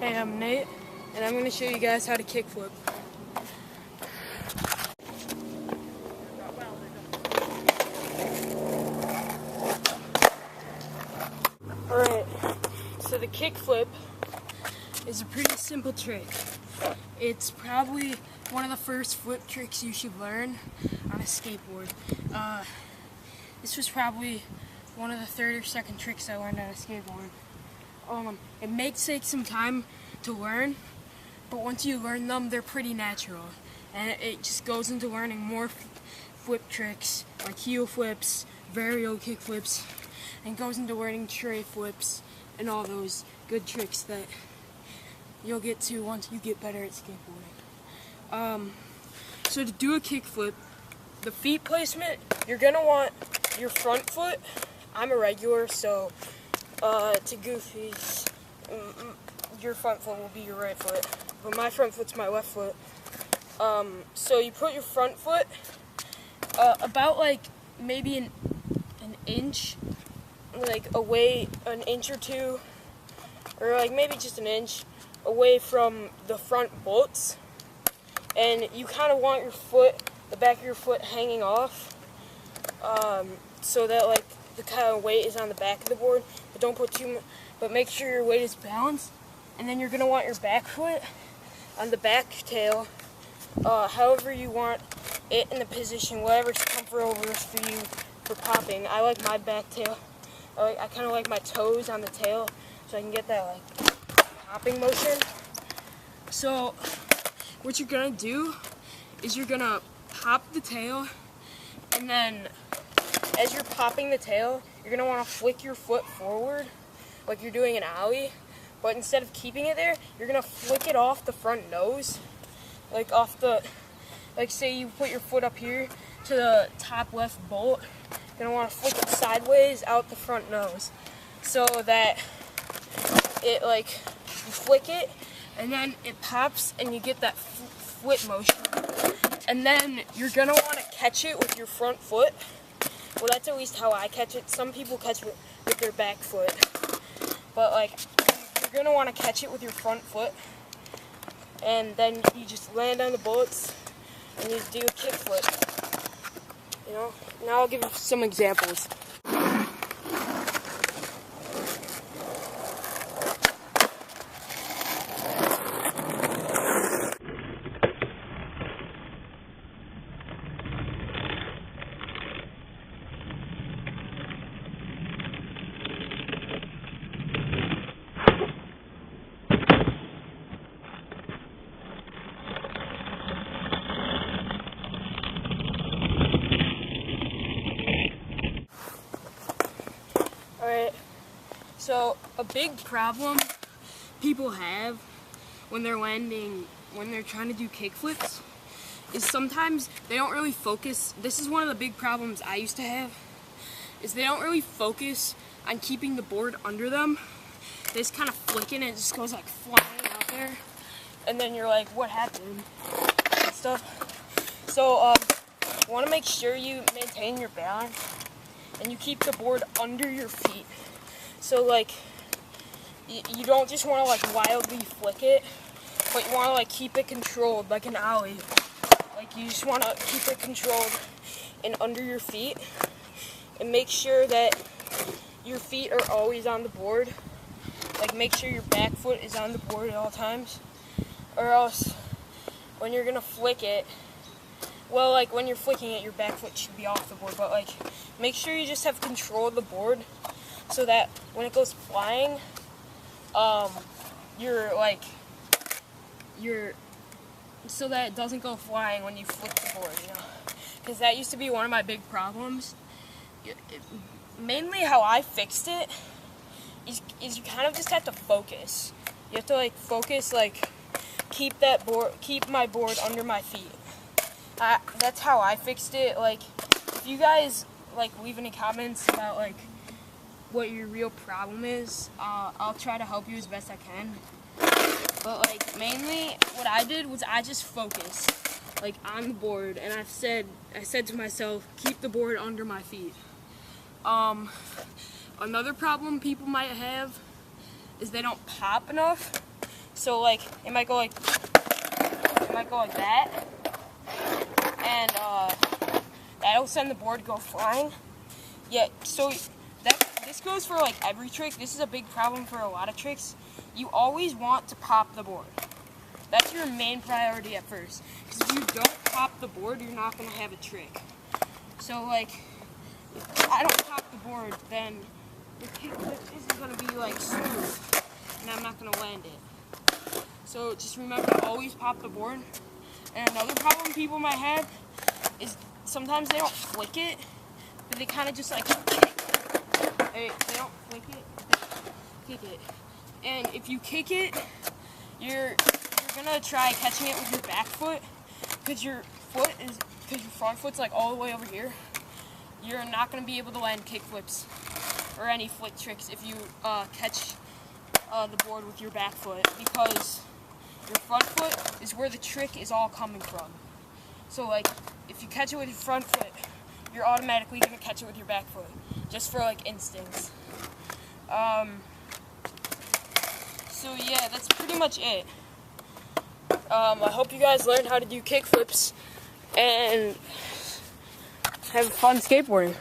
Hey, I'm Nate, and I'm going to show you guys how to kickflip. Alright, so the kickflip is a pretty simple trick. It's probably one of the first flip tricks you should learn on a skateboard. This was probably one of the third or second tricks I learned on a skateboard. It may take some time to learn, but once you learn them, they're pretty natural. And it just goes into learning more flip tricks, like heel flips, varial kick flips, and goes into learning tray flips and all those good tricks that you'll get to once you get better at skateboarding. So to do a kick flip, the feet placement, you're going to want your front foot. I'm a regular, so to goofies, your front foot will be your right foot, but my front foot's my left foot. So you put your front foot about like maybe an inch, like away, an inch or two, or like maybe just an inch away from the front bolts, and you kind of want your foot, the back of your foot hanging off, so that like the kind of weight is on the back of the board, but don't put too much, but make sure your weight is balanced. And then you're going to want your back foot on the back tail, however you want it in the position, whatever's comfortable for you for popping. I like my back tail, I kind of like my toes on the tail, so I can get that like popping motion. So what you're going to do is you're going to pop the tail, and then as you're popping the tail, you're going to want to flick your foot forward like you're doing an ollie, but instead of keeping it there, you're going to flick it off the front nose, like off the, like say you put your foot up here to the top left bolt, you're going to want to flick it sideways out the front nose, so that it like, you flick it, and then it pops and you get that flip motion. And then you're going to want to catch it with your front foot. Well, that's at least how I catch it. Some people catch it with their back foot. But like, you're going to want to catch it with your front foot. And then you just land on the bullets and you do a kick flip. You know? Now I'll give you some examples. Alright, so a big problem people have when they're landing, when they're trying to do kickflips, is sometimes they don't really focus. This is one of the big problems I used to have, is they don't really focus on keeping the board under them. They just kind of flick it and it just goes like flying out there, and then you're like, what happened? And stuff. So you want to make sure you maintain your balance and you keep the board under your feet. So like, you don't just want to like wildly flick it, but you want to like keep it controlled like an ollie. Like you just want to keep it controlled and under your feet, and make sure that your feet are always on the board. Like make sure your back foot is on the board at all times, or else when you're gonna flick it, well, like when you're flicking it, your back foot should be off the board, but like make sure you just have control of the board so that when it goes flying, so that it doesn't go flying when you flick the board, you know? Because that used to be one of my big problems. Mainly how I fixed it is you kind of just have to focus. You have to like focus, like keep my board under my feet. That's how I fixed it. Like, if you guys like leave any comments about like what your real problem is, I'll try to help you as best I can. But like mainly what I did was I just focused like on the board, and I said to myself, keep the board under my feet. Another problem people might have is they don't pop enough. So like it might go like that, and that'll send the board go flying. Yeah, so this goes for like every trick. This is a big problem for a lot of tricks. You always want to pop the board. That's your main priority at first. Because if you don't pop the board, you're not going to have a trick. So like, if I don't pop the board, then the kickflip isn't going to be like smooth, and I'm not going to land it. So just remember to always pop the board. And another problem people might have is sometimes they don't flick it, but they kind of just like kick. They don't flick it, they kick it. And if you kick it, you're gonna try catching it with your back foot, because your front foot's like all the way over here. You're not gonna be able to land kickflips or any flick tricks if you catch the board with your back foot, because your front foot is where the trick is all coming from. So like, if you catch it with your front foot, you're automatically gonna catch it with your back foot, just for like instincts. So yeah, that's pretty much it. I hope you guys learned how to do kickflips and have fun skateboarding.